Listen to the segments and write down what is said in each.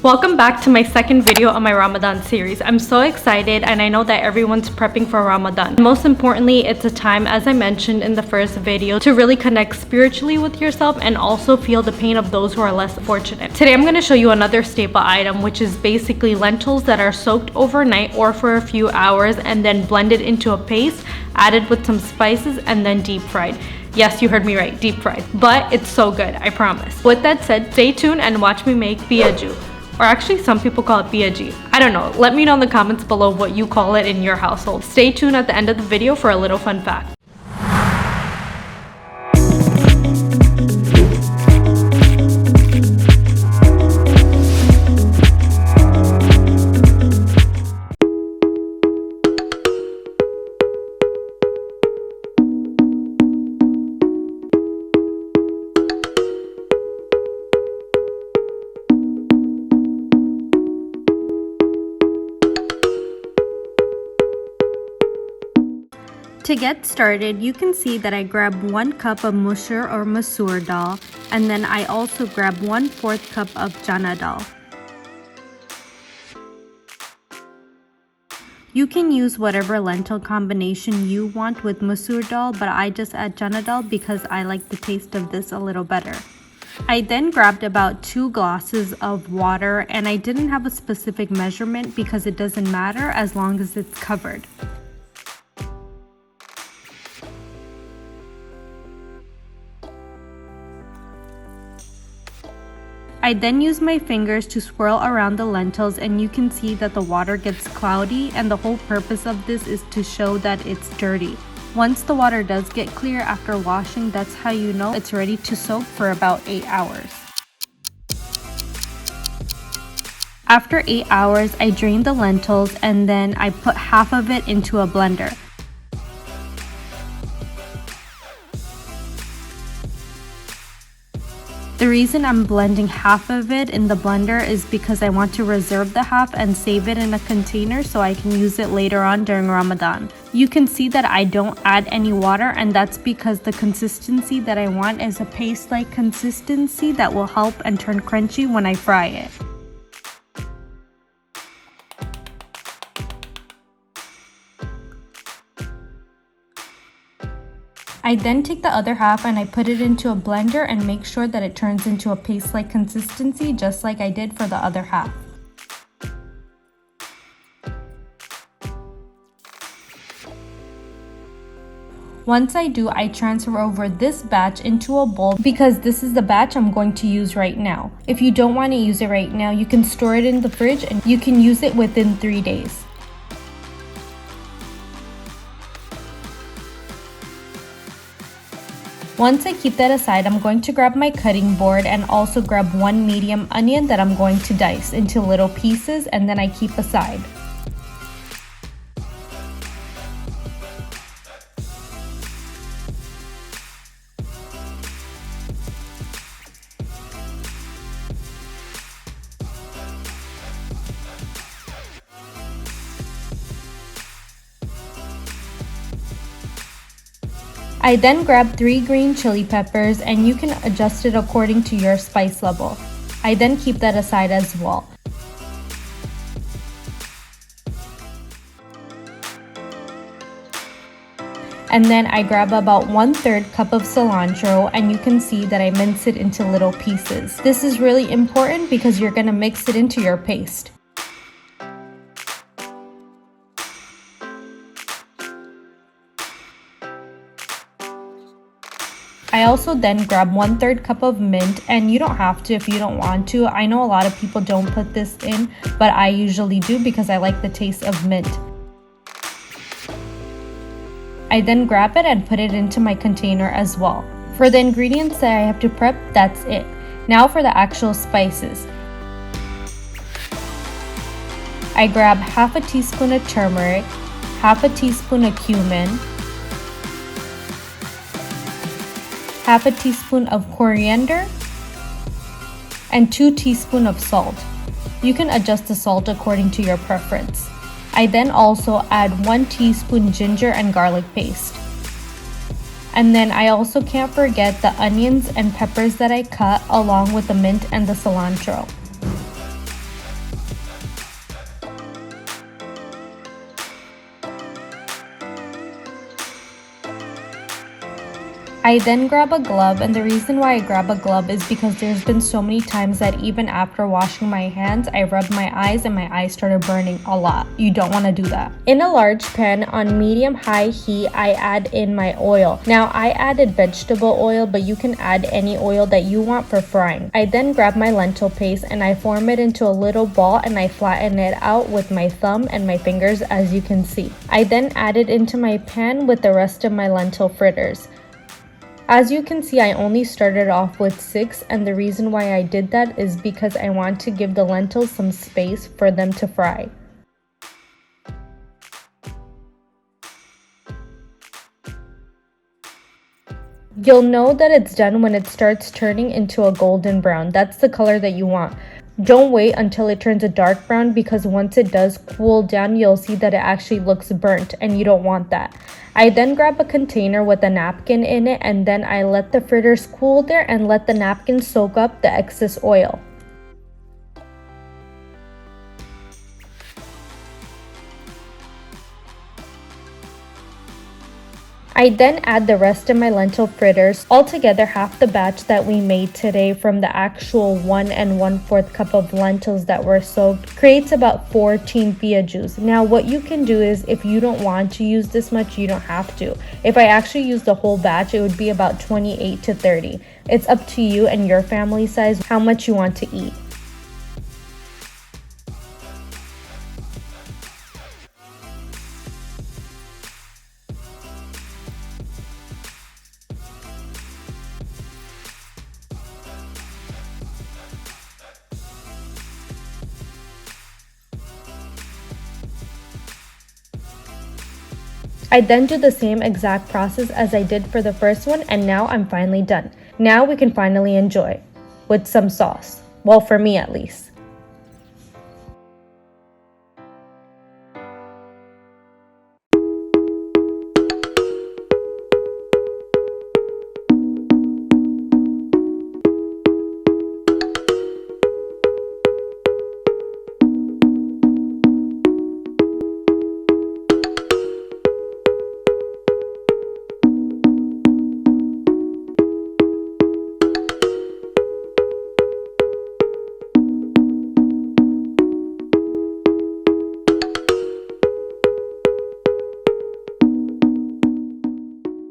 Welcome back to my second video on my Ramadan series. I'm so excited and I know that everyone's prepping for Ramadan. Most importantly, it's a time, as I mentioned in the first video, to really connect spiritually with yourself and also feel the pain of those who are less fortunate. Today I'm going to show you another staple item, which is basically lentils that are soaked overnight or for a few hours and then blended into a paste, added with some spices, and then deep fried. Yes, you heard me right, deep fried. But it's so good, I promise. With that said, stay tuned and watch me make Piyaju. Or actually, some people call it Piyaju. I don't know. Let me know in the comments below what you call it in your household. Stay tuned at the end of the video for a little fun fact. To get started, you can see that I grab 1 cup of Masoor or Masoor Dal, and then I also grab 1/4 cup of Chana Dal. You can use whatever lentil combination you want with Masoor Dal, but I just add Chana Dal because I like the taste of this a little better. I then grabbed about 2 glasses of water, and I didn't have a specific measurement because it doesn't matter as long as it's covered. I then use my fingers to swirl around the lentils, and you can see that the water gets cloudy, and the whole purpose of this is to show that it's dirty. Once the water does get clear after washing, that's how you know it's ready to soak for about 8 hours. After 8 hours, I drain the lentils and then I put half of it into a blender. The reason I'm blending half of it in the blender is because I want to reserve the half and save it in a container so I can use it later on during Ramadan. You can see that I don't add any water, and that's because the consistency that I want is a paste-like consistency that will help and turn crunchy when I fry it. I then take the other half and I put it into a blender and make sure that it turns into a paste-like consistency, just like I did for the other half. Once I do, I transfer over this batch into a bowl because this is the batch I'm going to use right now. If you don't want to use it right now, you can store it in the fridge and you can use it within 3 days. Once I keep that aside, I'm going to grab my cutting board and also grab 1 medium onion that I'm going to dice into little pieces, and then I keep aside. I then grab 3 green chili peppers, and you can adjust it according to your spice level. I then keep that aside as well. And then I grab about 1/3 cup of cilantro, and you can see that I mince it into little pieces. This is really important because you're going to mix it into your paste. I also then grab 1/3 cup of mint, and you don't have to if you don't want to. I know a lot of people don't put this in, but I usually do because I like the taste of mint. I then grab it and put it into my container as well. For the ingredients that I have to prep, that's it. Now for the actual spices. I grab half a teaspoon of turmeric, half a teaspoon of cumin, half a teaspoon of coriander, and 2 teaspoons of salt. You can adjust the salt according to your preference. I then also add 1 teaspoon ginger and garlic paste. And then I also can't forget the onions and peppers that I cut along with the mint and the cilantro. I then grab a glove, and the reason why I grab a glove is because there's been so many times that even after washing my hands, I rubbed my eyes and my eyes started burning a lot. You don't want to do that. In a large pan on medium-high heat, I add in my oil. Now I added vegetable oil, but you can add any oil that you want for frying. I then grab my lentil paste and I form it into a little ball and I flatten it out with my thumb and my fingers, as you can see. I then add it into my pan with the rest of my lentil fritters. As you can see, I only started off with 6, and the reason why I did that is because I want to give the lentils some space for them to fry. You'll know that it's done when it starts turning into a golden brown. That's the color that you want. Don't wait until it turns a dark brown, because once it does cool down, you'll see that it actually looks burnt, and you don't want that. I then grab a container with a napkin in it, and then I let the fritters cool there and let the napkin soak up the excess oil. I then add the rest of my lentil fritters. Altogether, half the batch that we made today from the actual 1 1/4 cup of lentils that were soaked creates about 14 piyajus. Now what you can do is, if you don't want to use this much, you don't have to. If I actually use the whole batch, it would be about 28 to 30. It's up to you and your family size how much you want to eat. I then do the same exact process as I did for the first one, and now I'm finally done. Now we can finally enjoy with some sauce. Well, for me at least.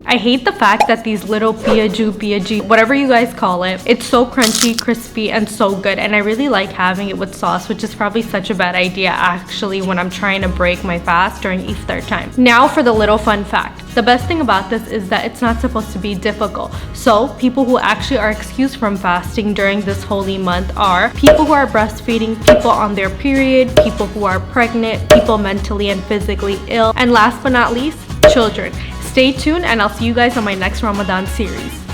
I hate the fact that these little piyaju, whatever you guys call it, it's so crunchy, crispy, and so good, and I really like having it with sauce, which is probably such a bad idea actually when I'm trying to break my fast during iftar time. Now for the little fun fact. The best thing about this is that it's not supposed to be difficult. So people who actually are excused from fasting during this holy month are people who are breastfeeding, people on their period, people who are pregnant, people mentally and physically ill, and last but not least, children. Stay tuned and I'll see you guys on my next Ramadan series.